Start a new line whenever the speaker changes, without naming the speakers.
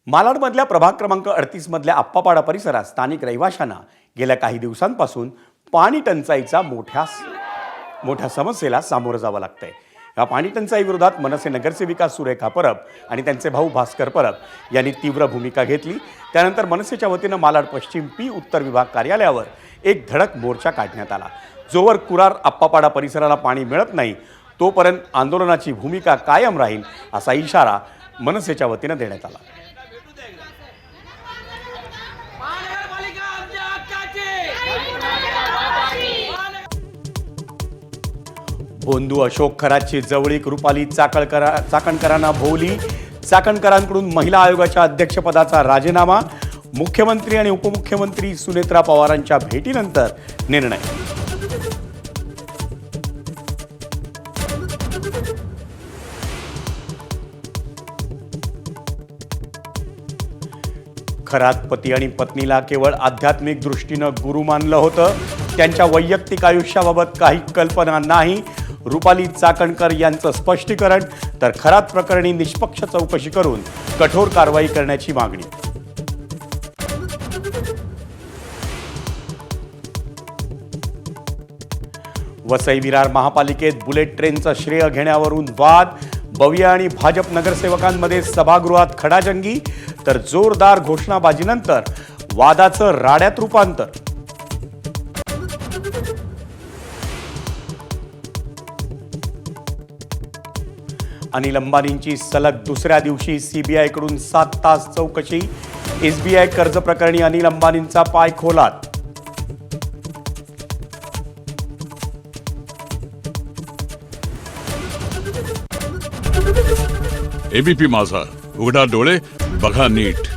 मालाडमधल्या प्रभाग क्रमांक 38 मधल्या आप्पापाडा परिसरात स्थानिक रहिवाशांना गेल्या काही दिवसांपासून पाणी टंचाईचा मोठ्या समस्येला सामोरं जावं लागतंय। या पाणी टंचाई विरोधात मनसे नगरसेविका सुरेखा परब आणि त्यांचे भाऊ भास्कर परब यांनी तीव्र भूमिका घेतली। त्यानंतर मनसेच्या वतीनं मालाड पश्चिम पी उत्तर विभाग कार्यालयावर एक धडक मोर्चा काढण्यात आला। जोवर कुरार आप्पापाडा परिसराला पाणी मिळत नाही तोपर्यंत आंदोलनाची भूमिका कायम राहील असा इशारा मनसेच्या वतीनं देण्यात आला। बोंधू अशोक खरातची जवळीक रुपाली चाकणकरांना भोवली। चाकणकरांकडून महिला आयोगाच्या अध्यक्षपदाचा राजीनामा। मुख्यमंत्री आणि उपमुख्यमंत्री सुनेत्रा पवारांच्या भेटीनंतर निर्णय। खरात पती आणि पत्नीला केवळ आध्यात्मिक दृष्टीनं गुरु मानलं होतं। त्यांच्या वैयक्तिक आयुष्याबाबत काही कल्पना नाही। रुपाली चाकणकर यांचं स्पष्टीकरण। तर खरात प्रकरणी निष्पक्ष चौकशी करून कठोर कारवाई करण्याची मागणी। वसई विरार महापालिकेत बुलेट ट्रेनचं श्रेय घेण्यावरून वाद। बविया आणि भाजप नगरसेवकांमध्ये सभागृहात खडाजंगी। तर जोरदार घोषणाबाजीनंतर वादाचं राड्यात रूपांतर। अनिल अंबानींची सलग दुसऱ्या दिवशी सीबीआयकडून 7 तास चौकशी। एसबीआय कर्ज प्रकरणी अनिल अंबानींचा पाय खोलात।
एबीपी माझा, उघडा डोळे बघा नीट।